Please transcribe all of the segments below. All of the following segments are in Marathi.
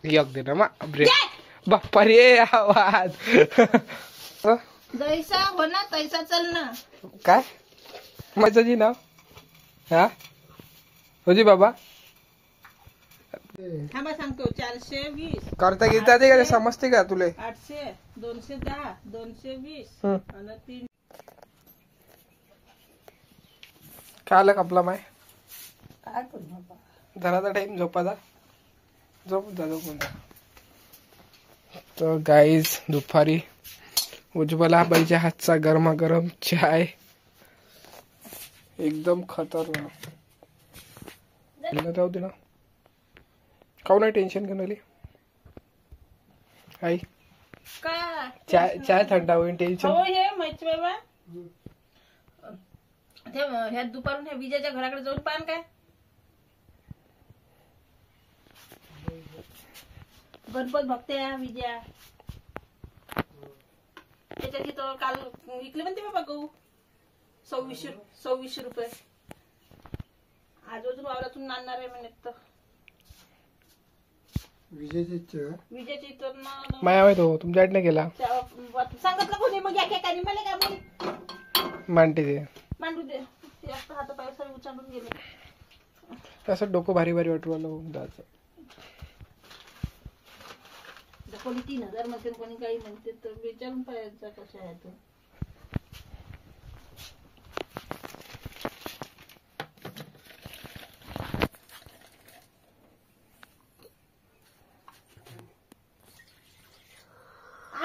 एक दे ना ब्रेक बाप्पा रे आवाज जैसा हो ना तैसा चल ना. काय माझं जी नाव हा होजी बाबा थांबा सांगतो. 420 करता गिरता ते का समजते का तुले. 800 210 220 आणि 3. काय आलं कपला माय काय करू बाबा. घराचा टाइम झोपाचा झोपून जा. तर गाईज दुपारी उज्ज्वला बाईच्या हातचा गरमागरम चाय एकदम खतरनाक. जाऊ दे ना काऊ नाही टेन्शन घेऊन आली आई. काय चाय थंडा होईल टेन्शन. हो हे माहिती बाबा ते ह्या दुपारून ह्या विजयाच्या घराकडे जाऊन पान काय गणपत भक्ते विजया त्याच्या तिथं काल विकले म्हणते बाबा गहू 2600 रुपये. आज अजून वावरातून आणणार आहे म्हणे. तर विजयची इथं माया माहित हो तुमच्या नाही गेला सांगितलं कोणी मग या ठिकाणी मला काय म्हणे मांडते ते मांडू दे. जास्त हात पाय सगळे उचलून गेले. असं डोकं भारी भारी वाटू आलं. कोणी 3000 म्हणते कोणी काही म्हणते तर विचारून पाहायचं कशा आहे तो.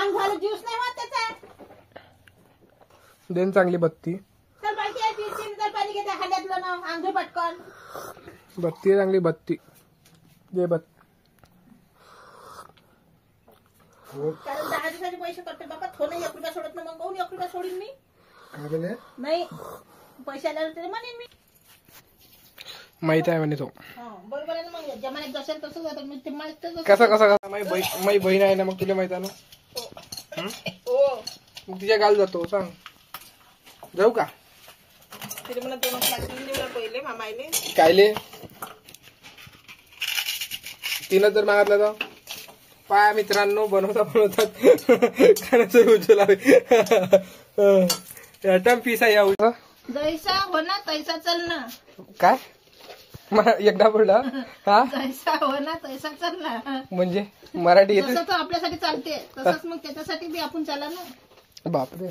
अंग झालं ज्यूस नाही होत त्याचा. देन चांगली बत्ती चल बाकी आहे 3 पाणी घेते हाड्यातलं ना अंग पटकन. बत्ती चांगली बत्ती जे बत्ती. कारण 10 दिवसाचे पैसे करते बाबा. थो नाही 1 रुपया सोडत ना. मग कोण 1 रुपया सोडीन मी नाही. पैसे आल्यावर तरी म्हणेन मी. माहित आहे म्हणे तो. बरोबर आहे ना. मग जमान्यात जसेल तसं जातं मी ते माहित कसं माझी बहीण आहे ना मग तुला माहित आहे ना. हो मग तिच्या गाल जातो सांग जाऊ का. तिथे मला 2 लाख पहिले मामाईले कायले 3000 मागितलं तर पाया मित्रांनो बनवतात खाण्याचं उज्ज्वला अटम पिसा या जैसा हो ना तैसा चल ना. काय एकदा बोलला हा जैसा हो ना तैसा चल ना. म्हणजे मराठी येते तसं तर आपल्यासाठी चालते तसंच मग त्याच्यासाठी बी आपण चाला ना. बापरे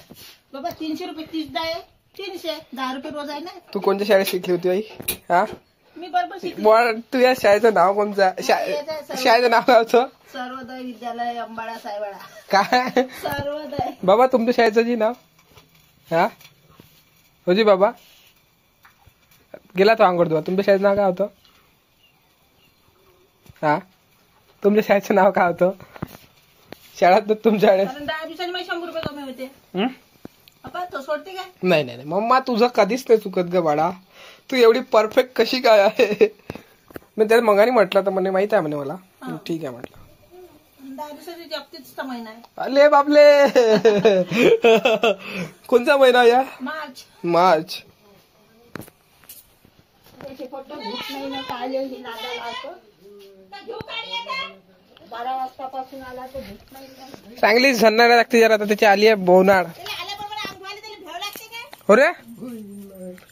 बाबा 300 रुपये 30 आहे 300 10 रुपये रोज आहे ना. तू कोणत्या शाळेत शिकली होती आई हा. मी बरोबर शिकली. तू या शाळेचं नाव कोणतं शाळेचं नाव काय होतं. सर्वोदय विद्यालय अंबाडा सायवाडा. काय सर्वोदय बाबा तुमच्या शाळेचं जी नाव हा होजी बाबा गेला तो अंगोड तुमच्या शाळेचं नाव काय होतं हा. तुमच्या शाळेचं नाव काय होतं शाळेत तुमच्या शाळेत. 10 दिवसांनी मला 100 रुपये कमी होते. आपण तो सोडते काय. नाही मम्मा तुझं कधीच नाही चुकत ग बाळा. तू एवढी परफेक्ट कशी काय आहे. मी त्याला मगानी म्हटलं तर म्हणे माहित आहे म्हणे मला. ठीक आहे म्हटलं. 10 दिवसाची जास्तीचा महिना आहे. अले बापले कोणता महिना या मार्च. फोटो घेत नाही ना. काले नादा लावतो 12 वाजतापासून आला तो घेत नाही. चांगली झन्नायला लागते जरा. आता त्याची आली आहे बोनाड. हो रे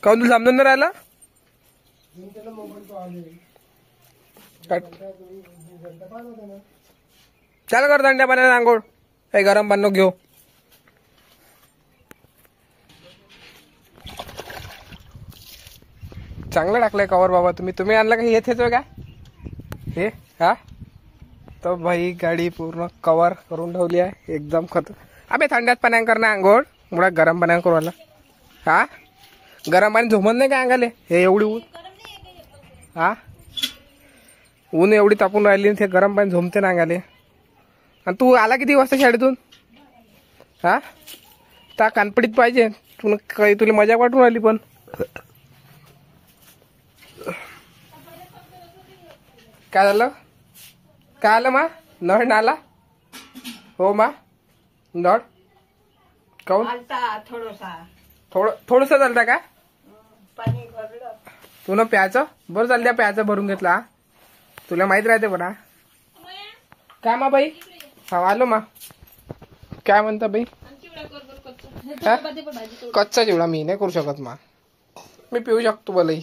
काऊन तू समजून नाही राहिला. चाल कर थंड्या पाण्याने आंघोळ. काही गरम पाणी घेऊ. चांगलं टाकलंय कवर बाबा. तुम्ही आणलं का हेच का हे हा. तर भाई गाडी पूर्ण कवर करून ठेवली आहे एकदम खत. अबे थंड्यात पाण्याने करणं आंघोळ मुळात गरम पाण्याने करू आला हा. गरम पाणी झोमत नाही का अंगाले. हे एवढी ऊन हा ऊन एवढी तापून राहिली ते गरम पाणी झोमते ना अंगाले. आणि तू आला किती वाजता शाळेतून हा. त्या कानपडीत पाहिजे तू काही तुला मजा वाटून राहिली पण. काय झालं काय आलं मा नळ नाला हो मा नळ काऊन थोडस चालता का पाणी भरलं तू ना प्यायचं बरं चालत्या प्यायचं भरून घेतला. तुला माहित राहते बरा काय मा बाई? हा आलो मा. काय म्हणता बाई? हा? कच्चा चिवडा मी नाही करू शकत मा. मी पिऊ शकतो भले.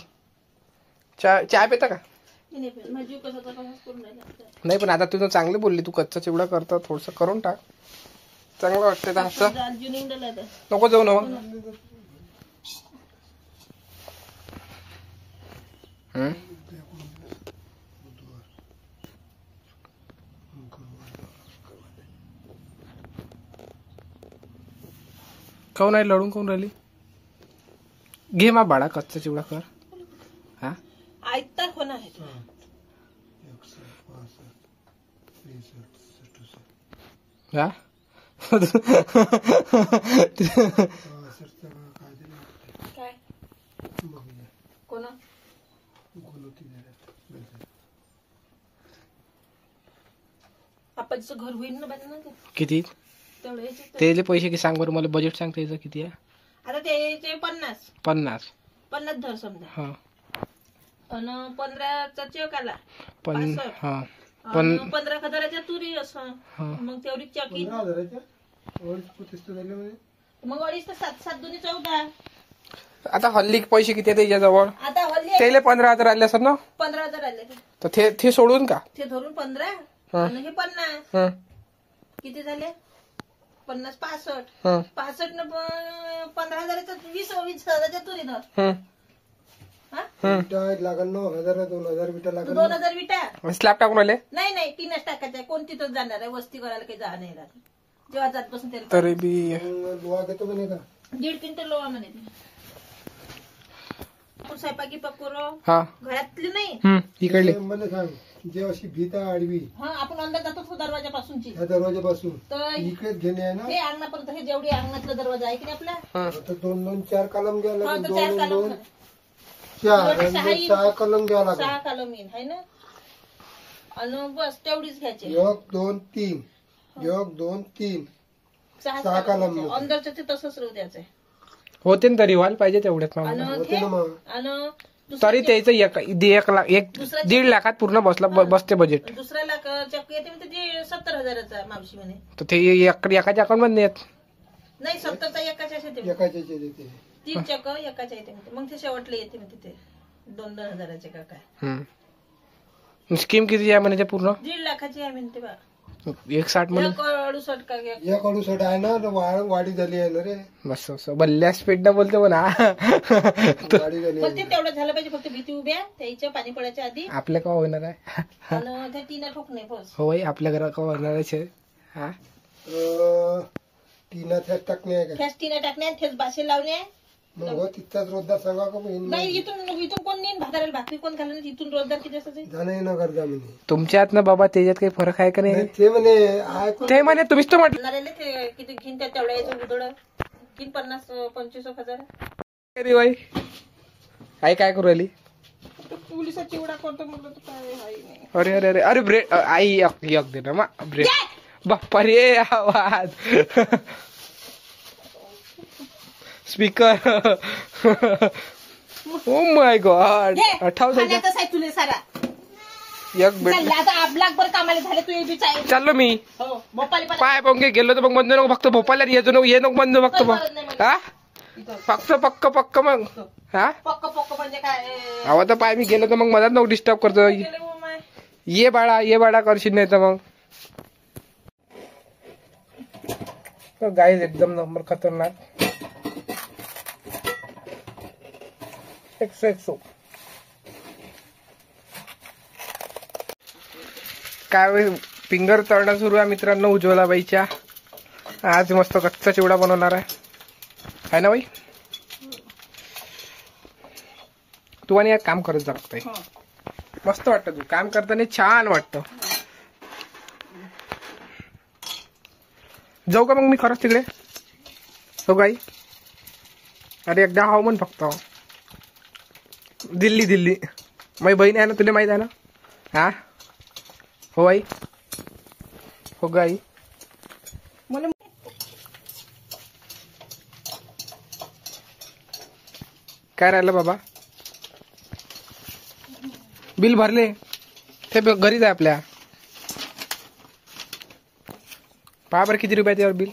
चहा पिता का? नाही पण आता तू चांगली बोलली. तू कच्चा चिवडा करता थोडस करून टाक. चांगलं वाटतं असं. नको जाऊ ना. काऊन नाही लढून काऊन राहिली? घे मा बाळा कच्चा चिवडा कर. हा ऐकता होणार आहे. हा काय कोण आपाचं घर होईल ना बाजूला किती तेवढे त्याचे पैसे की सांग बरं मला. बजेट सांग त्याचं किती आहे? आता ते 50 50 धर समजा. हा आणि 15चा चेक आला. पण 65. हा आणि 15,000च्या तुरी असं. मग तेवढी चकी मग 2.5 तर 7 दोन्ही 14. आता हल्ली पैसे किती आहे त्याच्याजवळ? आता हल्ली त्याला 15,000 आले असत ना. 15,000 आले तर ते सोडून का? ते धरून 15 आणि हे 50 किती झाले? 50 65. 65 न 15,000च्या 20,000च्या तुरी धर. लागल 9,000 2,000 विटा लागल. 2,000 विटा स्लॅब टाकून आले. नाही 3च टाकायचं. कोण तिथं जाणार आहे? वस्ती करायला काही जा नाही राहत. जेव्हा जात बसून त्याला तरी बी लोहा घेतो म्हणे का? 1.5 क्विंटल लोहा म्हणे. आपण स्वयंपाकी पकोरो हा घरातली नाही इकडले. मला सांग जे अशी भीत आहे आडवी आपण अंदर जातो दरवाजापासूनची ह्या दरवाजापासून तर इकडेच घेणे आहे ना. हे अंगणापर्यंत हे जेवढी अंगणातला दरवाजा आहे की नाही आपला आता 2-4 कलम घ्यावं हा, लागेल. तर 4 कलम 6 कलम घ्यावं लागेल. 6 कलम येईल है ना. आणि बस तेवढीच घ्यायची. 1 2 3 1 2 3 6 कलम घ्यायचे. अंदरचं ते तसंच राहू द्यायचंय. होते ना तरी व्हायला पाहिजे तेवढ्यात आणि होते ना मग. तरी त्याचं 1.5 लाखात पूर्ण बसते बजेट. दुसऱ्या लाख चक्क येते म्हणजे ते 70,000चा मावशी म्हणे. तर ते एकाच्या अकाउंट मध्ये येत नाही 70चा एकाच्या येते. एकाच्या देते 3 चक्क एकाच्या येते म्हणते. मग ते शेवटले येते म्हणते ते 2,000चे का काय. स्कीम किती आहे म्हणजे पूर्ण? 1.5 लाखाची आहे म्हणते बा. 1.60 म्हणजे 1.68 का या कडूसट आहे ना. वाढी झाली आहे ना रे. बस बल्ल्या स्पीड न बोलते म्हणा. वाढी झाली पण ते तेवढं झालं पाहिजे. फक्त भीती उभ्या त्याच्या पाणी पडायच्या आधी. आपल्या का होणार आहे? आणि त्या 3 ठोक नाही बस. हो बाई आपल्या घरात का होणार आहे? हा टीना थ्याच टाकणे आहे का? त्याच 3 टाकण्या तेच बासे लावणे. मग हो तिथचाच रोजदार सांगा का बहीण? नाही इथून कोण नेईन भाकरीला भाकरी कोण घालणार? इथून रोजगार किती असतं? जाणं न करता म्हणे. तुमच्यात ना बाबा त्याच्यात काही फरक आहे का नाही? ते म्हणे ऐकून ते म्हणे तुम्हीच तो म्हटलं. ते किती घेईन तेवढ्या याचं उदळ घेईन 50-25,000. अरे बाई आई काय करू राहिली? पोलिसाची चिवडा करतो म्हटलं तर काय नाही. अरे अरे अरे अरे ब्रेड आई एक दे ना मा ब्रेड. बाप्पा रे आवाज. स्पीकर. Oh my God. आठव तुले सारा एक बेड आता लाखभर कामाला झाले तू चाललो मी. पाय पोंगे गेलो तर मग बंद नको. फक्त भोपाळला येतो नको. ये नको बंद फक्त मग. हा फक्त पक्क मग. हा पक्क म्हणजे काय? आवा तर पाय मी गेलो तर मग मधात नको डिस्टर्ब करतो. ये बाळा करशील नाही तर मग. गाईज एकदम नंबर खतरनाक. 100 काय फिंगर तळणं सुरू आहे मित्रांनो उज्ज्वलाबाईच्या. आज मस्त कच्चा चिवडा बनवणार आहे ना बाई? तू आणि काम करत जा फक्त. मस्त वाटतं तू काम करताना छान वाटतं. जाऊ का मग मी खरंच तिकडे? हो गाई. अरे एकदा हाव म्हण फक्त. दिल्ली माझी बहीण आहे ना तुला माहित आहे ना. हा हो आई. हो गाई. काय राहिलं बाबा? बिल भरले ते घरीच आहे आपल्या. पहा बरं किती रुपयाचं यावर बिल.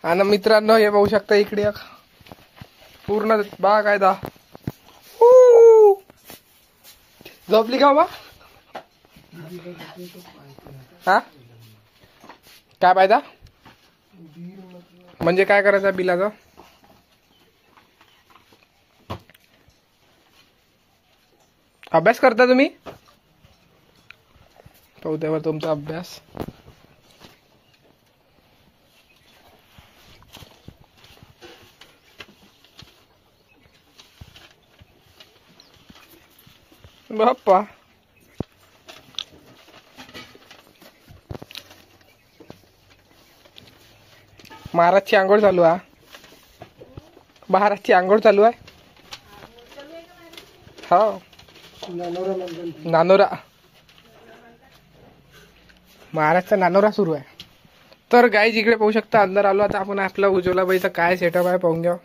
आणि मित्रांनो हे पाहू शकता इकडे एक पूर्ण बाग आहे दा. झोपली का बा? हा काय पाहिजे म्हणजे काय करायचं बिलाचं? अभ्यास करता तुम्ही? पाहू तेव्हा तुमचा अभ्यास. बाप्पा महाराजची आंघोळ चालू आहे. महाराजची आंघोळ चालू आहे. हो नानोरा महाराजचा नानोरा सुरू आहे. तर गाईज इकडे पाहू शकता अंदर आलो आता आपण. आपला उज्ज्वलाबाईचा काय सेटअप आहे पाहून घ्या.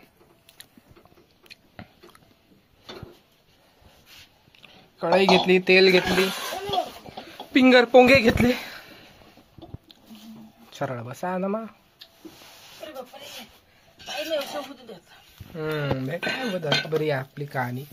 कढई घेतली, तेल घेतली, पिंगर पोंगे घेतले. सरळ बसा ना मा. काय बदल बरी आहे आपली कहाणी.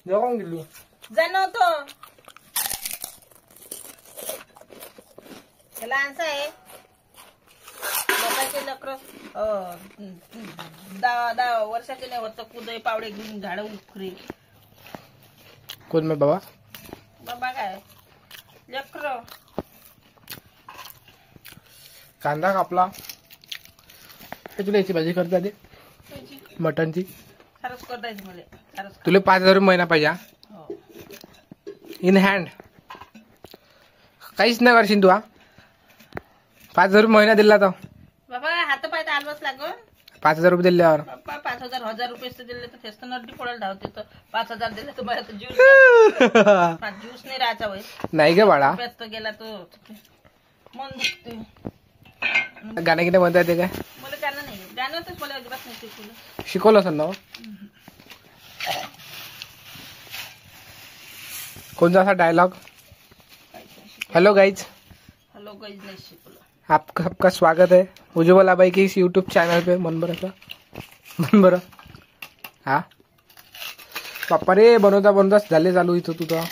जाऊन गेलो जाणवतो लहानसा आहे लोकांचे लकर 10 वर्षाचे नाही होत कुदय पावडे घेऊन झाड उखरे. कोण मी बाबा? बाबा काय लेकर. कांदा कापला. हे तुला याची भाजी करता दे मटनची. खरंच करतायची मला खरंच. तुला 5,000 महिना पाहिजे इन हँड. काहीच नाही करशील तू. 5,000 महिना दिला तर बाबा हात पाय तर आलवाच लागल. 5,000 रुपये दिल्यावर बाप्पा 5,000 रुपये दिले तर तेच तर नड्डी पडायला धावते. तर 5,000 दिले तर मला ज्यूस नाही राहायचा वय. नाही ग बाळा. व्यस्त गेला तो मन दुखते. गाणं किती म्हणता येते काय? मला गाणं नाही गाणं तर मला अजिबात नाही शिकवलं. शिकवलं असेल ना. कोणता असा dialogue? Hello guys. Hello guys नाही शिकवलं. आपका स्वागत है उज्ज्वलाबाई के इस यूट्यूब चैनल पे. मन बरं का मन बरं. हा बाप्पा रे बनवता बनवता झाले चालू इथं तुझं.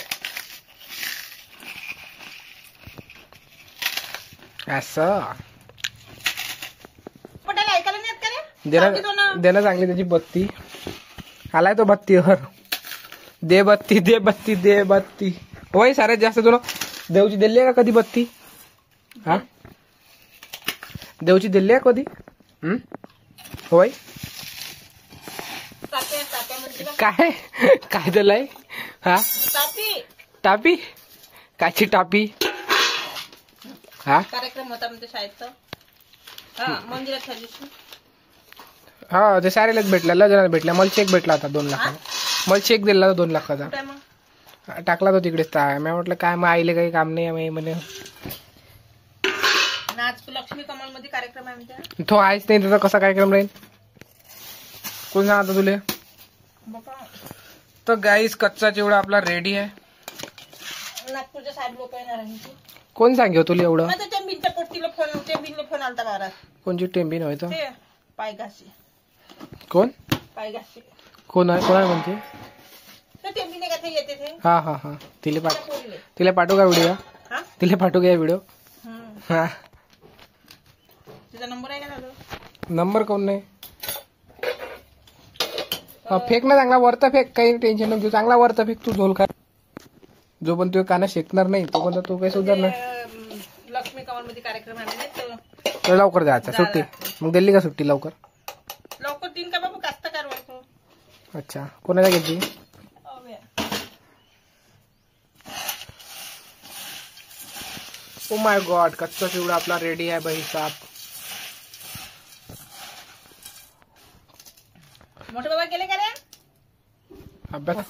असं पटायला ऐकायला नाही येत का रे? देणं चांगली त्याची बत्ती. आलाय तो बत्तीवर. दे बत्ती दे बत्ती दे बत्ती. होय साऱ्यात जास्त तुला देवची दिली आहे का कधी बत्ती? हा देवची दिली आहे कधी? होय काय काय दिलंय? हा टापी. काची टापी? हा कार्यक्रम होता म्हणजे शाळेत. मंदिरात ठरली. हा ते सारेलाच भेटला लजनाला भेटला. मला चेक भेटला होता 2 लाखाचा. मला चेक दिला 2 लाखाचा. टाकला तो तिकडेच. मी म्हटलं काय मग आईले काही काम नाही म्हणे. आज लक्ष्मी कमल मध्ये कार्यक्रम आहे म्हणते. तो आहेच नाही त्याचा कसा कार्यक्रम राहील? कोण सांगता तुले? तर गाईस कच्चा चिवडा आपला रेडी आहे. नागपूरच्या साहेब लोक येणार आहे. कोण सांगे तुला एवढं? टेंबिनच्या पोटीला फोन आलता महाराज. कोणची टेंबीन होय तर? पायघाशी. कोण पायघाशी कोण आहे म्हणते? टेंबिने का येते ते. हा हा हा तिला पाठवू का व्हिडिओ? तिला पाठवू का व्हिडिओ? हा तिचा नंबर आहे का दादा? नंबर कोण नाही. फेक ना चांगला वरता फेक. काही टेन्शन नको. चांगला वरता फेक तू झोल खा. जो पण तू काना शेकणार नाही तो पण तू काही सुधारणार. लक्ष्मी कमल मध्ये कार्यक्रम आहे तर लवकर जायचा. सुट्टी मग दिली का सुट्टी लवकर? लवकर दिन का बाबा कास्तकार वाटतो. अच्छा कोणाला घेतली? ओ माय गॉड कच्चा चिवडा आपला रेडी आहे भाई साहब. मोठे बाबा गेले का रे? अभ्यास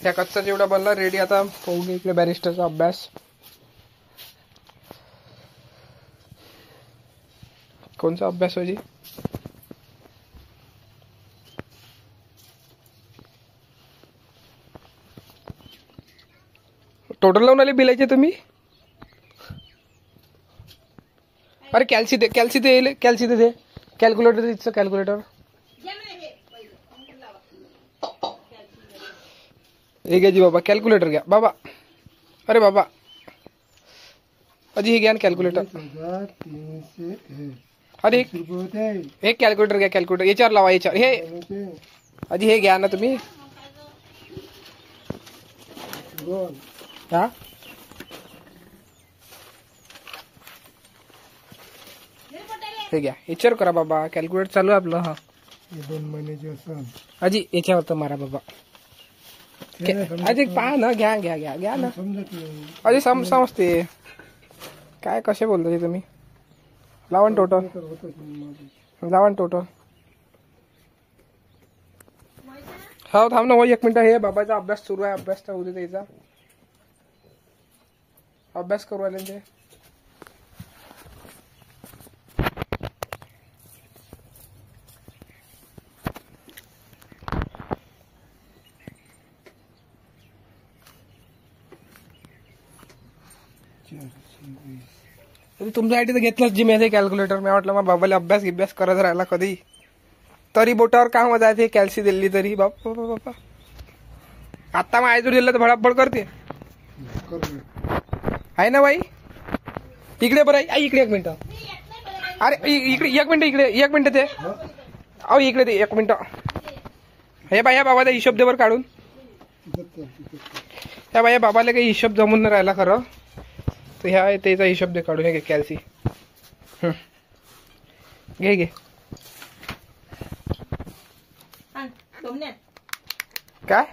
ह्या कच्चा चिवडा बनला रेडी. आता पाहू घे इकडे बॅरिस्टरचा अभ्यास. कोणचा अभ्यास होजी? टोटल लावून आले बिलायचे तुम्ही? अरे कॅल्सी दे, कॅल्सी दे, कॅल्सी दे. Calculator इथचं calculator. हे घ्या जी बाबा, कॅल्क्युलेटर घ्या बाबा. अरे बाबा अजी हे घ्या ना कॅल्क्युलेटर. 300 अरे रुपये होते. हे कॅल्क्युलेटर घ्या, कॅल्क्युलेटर याच्यावर लावा, याच्यावर. हे अजी हे घ्या ना तुम्ही. दोन. हा हे घ्या, याच्यावर करा बाबा. कॅल्क्युलेटर चालू आहे आपलं. हा 2 महिन्याचे असं. अजी याच्यावर तर मारा बाबा. अजी पहा ना, घ्या घ्या घ्या घ्या ना. समजत नाही. अजी समजते काय कसे बोलता तुम्ही. लावा ना टोटल, तर होतच नाही माझं. लावा ना टोटल. हो थांब ना भाई 1 मिनिट. हे बाबाचा अभ्यास सुरू आहे. अभ्यास तर होऊ दे त्याचा. अभ्यास करू आले ते. तुमच्यासाठी तर घेतलंच जी मी कॅल्क्युलेटर. मी म्हटलं मग बाबाला अभ्यास करत राहिला कधी तरी बोटावर काम होत आहे. कॅल्सी दिली तरी बाप्पा बाप्पा. आता मग आयजूर दिलं तर भडाभड करते. करू. आहे ना बाई? इकडे बरं आई, इकडे 1 मिनिट. अरे इकडे 1 मिनिट, इकडे 1 मिनिट ते. अहो इकडे ते 1 मिनिट. हे बाई, या बाबाचा हिशोब दे बरं काढून. ह्या बाई बाबाला काही हिशोब जमून नाही राहिला खरं. तर ह्या त्याचा हिशोब दे काढून. हे घे कॅल्सी. घे घे. काय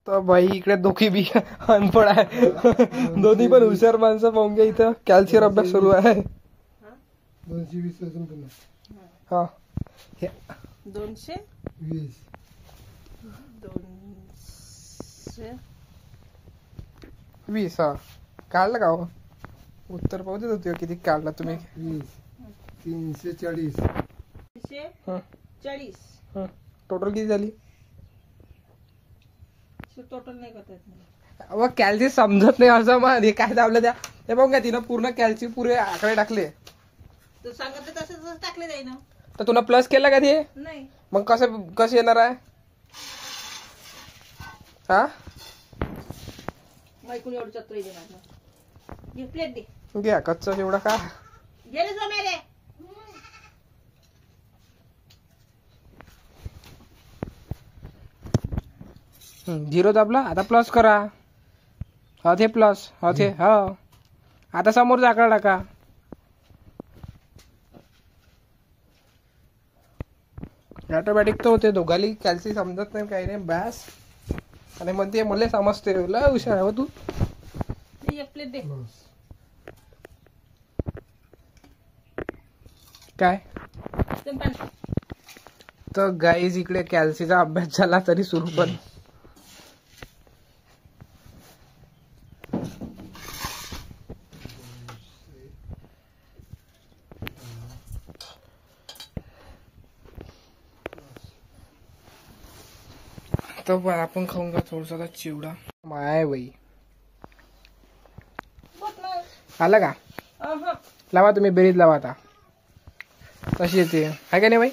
तर बाई इकडे दोघी बी अनपड आहे. दोन्ही पण हुशार माणसं पाहून घ्या. इथं कॅल्सीवर अभ्यास सुरू आहे. 220 अजून पुन्हा. हा 220. 20. हा काढलं का हो? उत्तर पाहू देत होते किती काढला तुम्ही. 340. 340. टोटल किती झाली? टोटल नाही करता येत मला. अहो कॅल्सी समजत नाही असं. मग हे काय दाबलं त्या. हे बघ का तिनं पूर्ण कॅल्सी पुरे आकडे टाकले. तर सांगितलं तसं टाकले जाईल ना. तर तुला प्लस केलं का ते? नाही. मग कसं येणार आहे? हा ऐकून एवढं चत्र देणार. प्लेट दे. घ्या कच्चा एवढा का. गेले जमेले. झिरो दाबला. आता प्लस करा. हा ते प्लस. हा ते हा. आता समोरचा आकडा टाका. ऑटोमॅटिक तर होते. दोघाली कॅल्सी समजत नाही काही नाही बॅस. आणि म्हणते मला समजते. लय हुशार आहे तू. एक प्लेट दे. काय तर गाईज इकडे कॅल्सीचा अभ्यास झाला तरी सुरू पण. तर आपण खाऊन का थोडसा चिवडा. माय बाई आला का? लावा तुम्ही बेरीज लावा आता. तशी येते आहे का नाही बाई?